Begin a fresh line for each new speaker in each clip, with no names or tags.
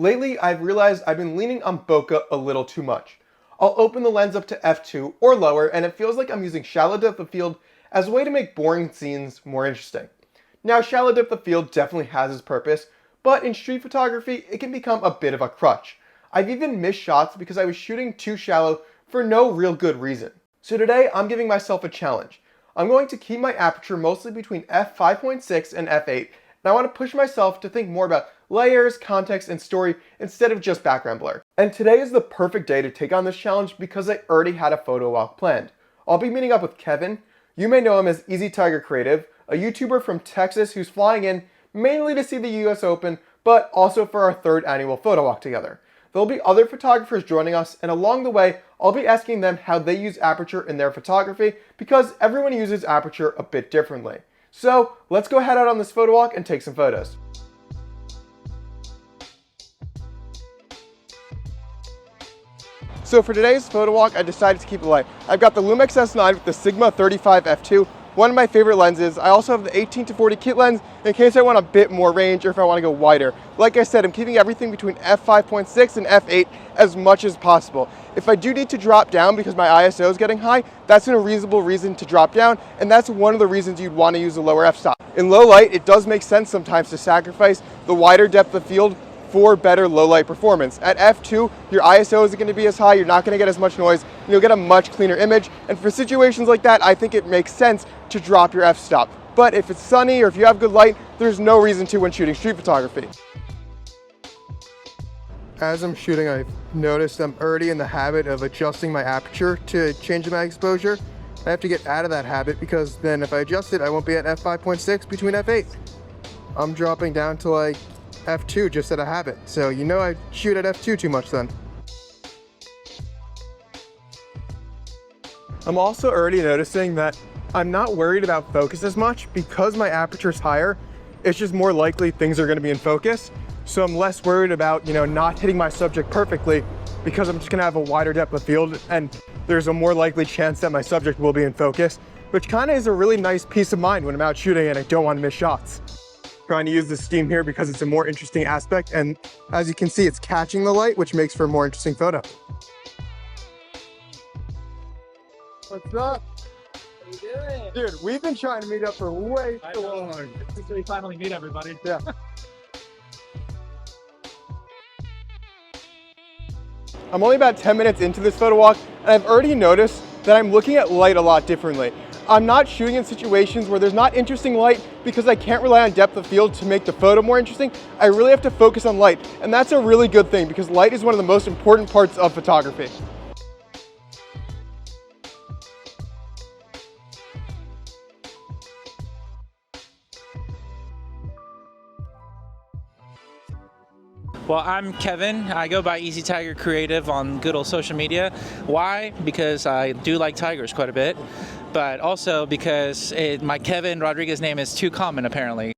Lately, I've realized I've been leaning on bokeh a little too much. I'll open the lens up to f2 or lower and it feels like I'm using shallow depth of field as a way to make boring scenes more interesting. Now, shallow depth of field definitely has its purpose, but in street photography, it can become a bit of a crutch. I've even missed shots because I was shooting too shallow for no real good reason. So today, I'm giving myself a challenge. I'm going to keep my aperture mostly between f5.6 and f8, and I want to push myself to think more about layers, context, and story instead of just background blur. And today is the perfect day to take on this challenge because I already had a photo walk planned. I'll be meeting up with Kevin. You may know him as Easy Tiger Creative, a YouTuber from Texas who's flying in mainly to see the US Open, but also for our 3rd annual photo walk together. There'll be other photographers joining us, and along the way, I'll be asking them how they use aperture in their photography because everyone uses aperture a bit differently. So let's go head out on this photo walk and take some photos. So for today's photo walk, I decided to keep it light. I've got the Lumix S9 with the Sigma 35 f2, one of my favorite lenses. I also have the 18-40 kit lens in case I want a bit more range or if I want to go wider. Like I said, I'm keeping everything between f5.6 and f8 as much as possible. If I do need to drop down because my ISO is getting high, that's a reasonable reason to drop down, and that's one of the reasons you'd want to use a lower f-stop. In low light, it does make sense sometimes to sacrifice the wider depth of field for better low light performance. At f2, your ISO isn't going to be as high, you're not going to get as much noise, and you'll get a much cleaner image. And for situations like that, I think it makes sense to drop your f-stop. But if it's sunny or if you have good light, there's no reason to when shooting street photography. As I'm shooting, I've noticed I'm already in the habit of adjusting my aperture to change my exposure. I have to get out of that habit because then if I adjust it, I won't be at f5.6 between f8. I'm dropping down to like f2 just out of habit. So you know I shoot at f2 too much then. I'm also already noticing that I'm not worried about focus as much because my aperture's higher. It's just more likely things are going to be in focus. So I'm less worried about, not hitting my subject perfectly because I'm just going to have a wider depth of field and there's a more likely chance that my subject will be in focus, which kind of is a really nice peace of mind when I'm out shooting and I don't want to miss shots. Trying to use the steam here because it's a more interesting aspect, and as you can see, it's catching the light, which makes for a more interesting photo. What's up?
What are you doing?
Dude, we've been trying to meet up for way too long.
Until we finally meet everybody.
Yeah. I'm only about 10 minutes into this photo walk, and I've already noticed that I'm looking at light a lot differently. I'm not shooting in situations where there's not interesting light because I can't rely on depth of field to make the photo more interesting. I really have to focus on light, and that's a really good thing because light is one of the most important parts of photography.
Well, I'm Kevin. I go by Easy Tiger Creative on good old social media. Why? Because I do like tigers quite a bit, but also because my Kevin Rodriguez name is too common apparently.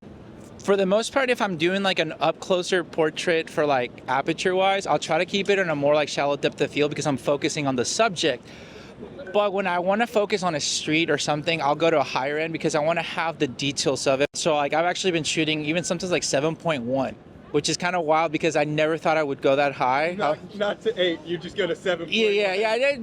For the most part, if I'm doing like an up-closer portrait for like aperture-wise, I'll try to keep it in a more like shallow depth of field because I'm focusing on the subject. But when I want to focus on a street or something, I'll go to a higher end because I want to have the details of it. So like I've actually been shooting even sometimes like 7.1. Which is kind of wild because I never thought I would go that high.
Not to 8, you just go to 7.
Yeah.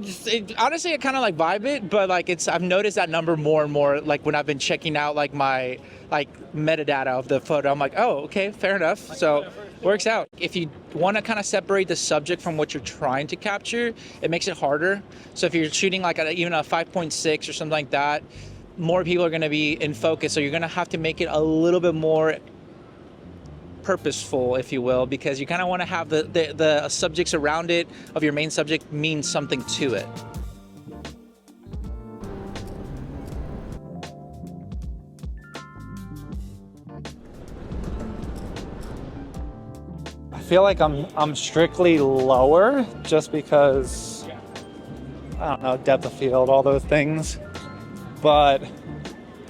Honestly, I kind of like vibe it, but like I've noticed that number more and more. Like when I've been checking out like my metadata of the photo, I'm like, oh, okay, fair enough. So works out. If you want to kind of separate the subject from what you're trying to capture, it makes it harder. So if you're shooting like even a 5.6 or something like that, more people are going to be in focus. So you're going to have to make it a little bit more purposeful, if you will, because you kind of want to have the subjects around it of your main subject mean something to it.
I feel like I'm strictly lower just because I don't know, depth of field, all those things. But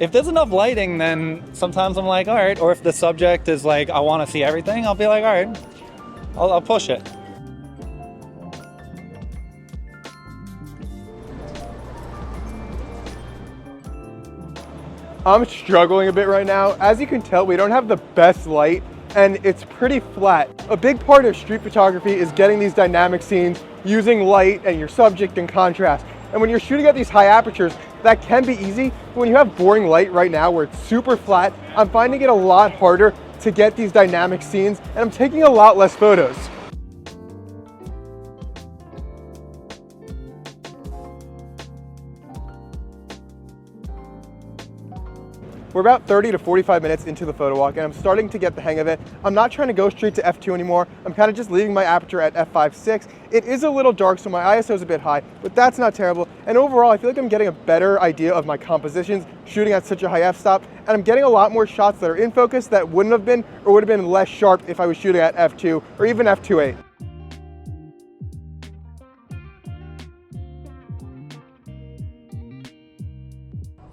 if there's enough lighting, then sometimes I'm like, all right. Or if the subject is like, I want to see everything, I'll be like, all right, I'll push it.
I'm struggling a bit right now. As you can tell, we don't have the best light and it's pretty flat. A big part of street photography is getting these dynamic scenes using light and your subject and contrast. And when you're shooting at these high apertures, that can be easy, but when you have boring light right now where it's super flat, I'm finding it a lot harder to get these dynamic scenes, and I'm taking a lot less photos. We're about 30 to 45 minutes into the Photowalk, and I'm starting to get the hang of it. I'm not trying to go straight to f2 anymore. I'm kind of just leaving my aperture at f5.6. It is a little dark, so my ISO is a bit high, but that's not terrible. And overall, I feel like I'm getting a better idea of my compositions shooting at such a high f-stop, and I'm getting a lot more shots that are in focus that wouldn't have been or would have been less sharp if I was shooting at f2 or even f2.8.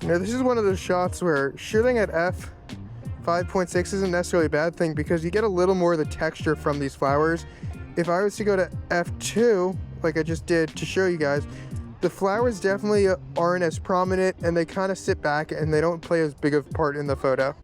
You know, this is one of those shots where shooting at f5.6 isn't necessarily a bad thing because you get a little more of the texture from these flowers. If I was to go to f2, like I just did to show you guys, the flowers definitely aren't as prominent and they kind of sit back and they don't play as big of a part in the photo.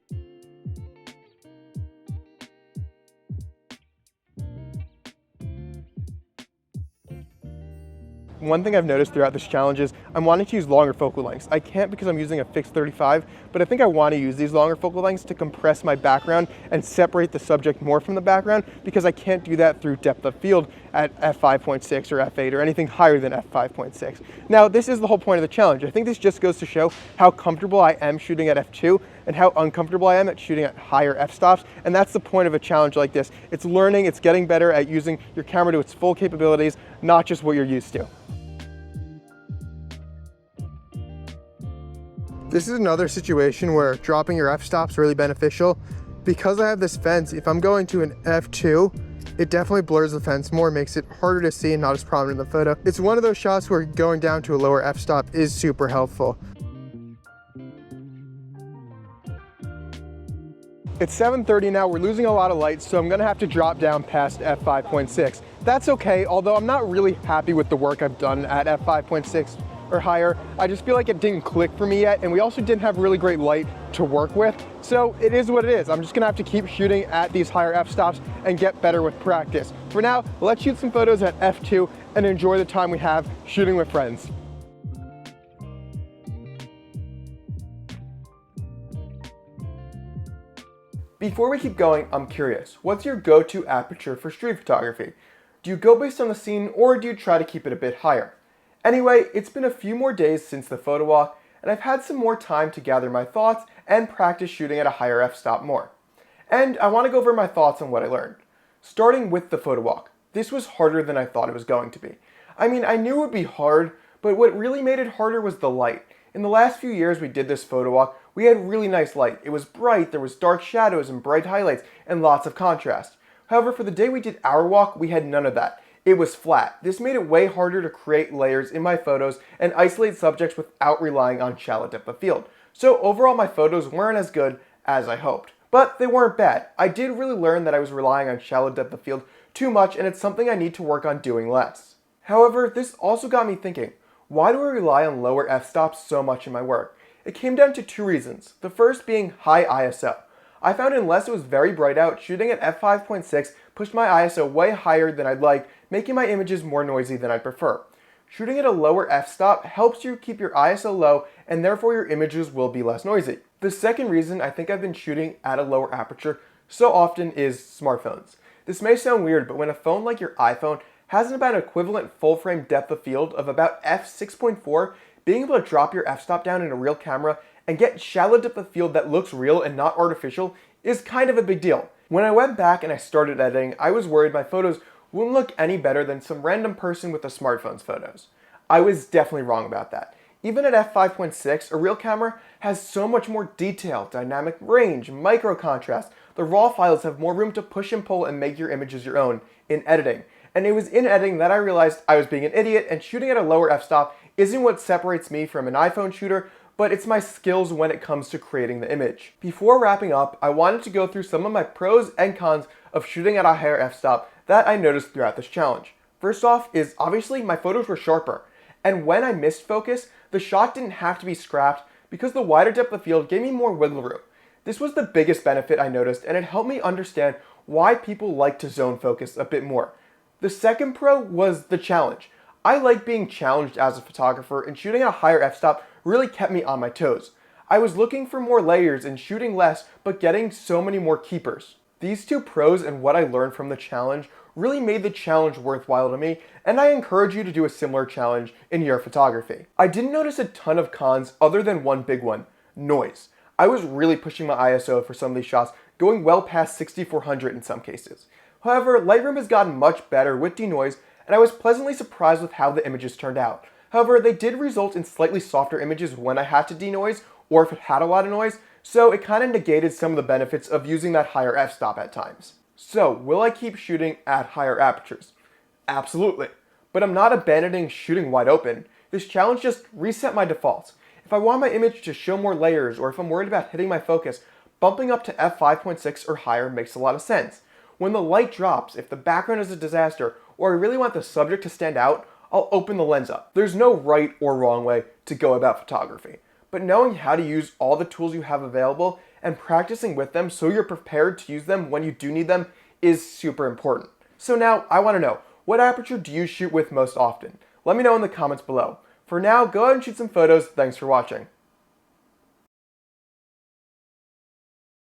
One thing I've noticed throughout this challenge is I'm wanting to use longer focal lengths. I can't because I'm using a fixed 35, but I think I want to use these longer focal lengths to compress my background and separate the subject more from the background because I can't do that through depth of field at f5.6 or f8 or anything higher than f5.6. Now, this is the whole point of the challenge. I think this just goes to show how comfortable I am shooting at f2 and how uncomfortable I am at shooting at higher f-stops, and that's the point of a challenge like this. It's learning, it's getting better at using your camera to its full capabilities, not just what you're used to. This is another situation where dropping your f-stop's really beneficial. Because I have this fence, if I'm going to an f2, it definitely blurs the fence more, makes it harder to see and not as prominent in the photo. It's one of those shots where going down to a lower f-stop is super helpful. It's 7:30 now, we're losing a lot of light, so I'm gonna have to drop down past f5.6. That's okay, although I'm not really happy with the work I've done at f5.6 or higher. I just feel like it didn't click for me yet, and we also didn't have really great light to work with. So it is what it is. I'm just gonna have to keep shooting at these higher f-stops and get better with practice. For now, let's shoot some photos at f2 and enjoy the time we have shooting with friends. Before we keep going, I'm curious, what's your go-to aperture for street photography? Do you go based on the scene, or do you try to keep it a bit higher? Anyway, it's been a few more days since the Photowalk, and I've had some more time to gather my thoughts and practice shooting at a higher f-stop more. And I want to go over my thoughts on what I learned. Starting with the Photowalk, this was harder than I thought it was going to be. I mean, I knew it would be hard, but what really made it harder was the light. In the last few years we did this Photowalk, we had really nice light. It was bright, there was dark shadows and bright highlights, and lots of contrast. However, for the day we did our walk, we had none of that. It was flat. This made it way harder to create layers in my photos and isolate subjects without relying on shallow depth of field. So overall my photos weren't as good as I hoped. But they weren't bad. I did really learn that I was relying on shallow depth of field too much, and it's something I need to work on doing less. However, this also got me thinking, why do I rely on lower f-stops so much in my work? It came down to two reasons. The first being high ISO. I found unless it was very bright out, shooting at f5.6 pushed my ISO way higher than I'd like, making my images more noisy than I'd prefer. Shooting at a lower f-stop helps you keep your ISO low, and therefore your images will be less noisy. The second reason I think I've been shooting at a lower aperture so often is smartphones. This may sound weird, but when a phone like your iPhone has an about equivalent full-frame depth of field of about f6.4, being able to drop your f-stop down in a real camera and get shallow depth of field that looks real and not artificial is kind of a big deal. When I went back and I started editing, I was worried my photos wouldn't look any better than some random person with a smartphone's photos. I was definitely wrong about that. Even at f5.6, a real camera has so much more detail, dynamic range, micro contrast. The raw files have more room to push and pull and make your images your own in editing. And it was in editing that I realized I was being an idiot, and shooting at a lower f-stop isn't what separates me from an iPhone shooter, but it's my skills when it comes to creating the image. Before wrapping up, I wanted to go through some of my pros and cons of shooting at a higher f-stop that I noticed throughout this challenge. First off is obviously my photos were sharper, and when I missed focus, the shot didn't have to be scrapped because the wider depth of field gave me more wiggle room. This was the biggest benefit I noticed, and it helped me understand why people like to zone focus a bit more. The second pro was the challenge. I like being challenged as a photographer, and shooting at a higher f-stop really kept me on my toes. I was looking for more layers and shooting less, but getting so many more keepers. These two pros and what I learned from the challenge really made the challenge worthwhile to me, and I encourage you to do a similar challenge in your photography. I didn't notice a ton of cons other than one big one: noise. I was really pushing my ISO for some of these shots, going well past 6400 in some cases. However, Lightroom has gotten much better with denoise, and I was pleasantly surprised with how the images turned out. However, they did result in slightly softer images when I had to denoise, or if it had a lot of noise, so it kind of negated some of the benefits of using that higher f-stop at times. So, will I keep shooting at higher apertures? Absolutely. But I'm not abandoning shooting wide open. This challenge just reset my defaults. If I want my image to show more layers, or if I'm worried about hitting my focus, bumping up to f5.6 or higher makes a lot of sense. When the light drops, if the background is a disaster, or I really want the subject to stand out, I'll open the lens up. There's no right or wrong way to go about photography, but knowing how to use all the tools you have available and practicing with them so you're prepared to use them when you do need them is super important. So now I want to know, what aperture do you shoot with most often? Let me know in the comments below. For now, go ahead and shoot some photos. Thanks for watching.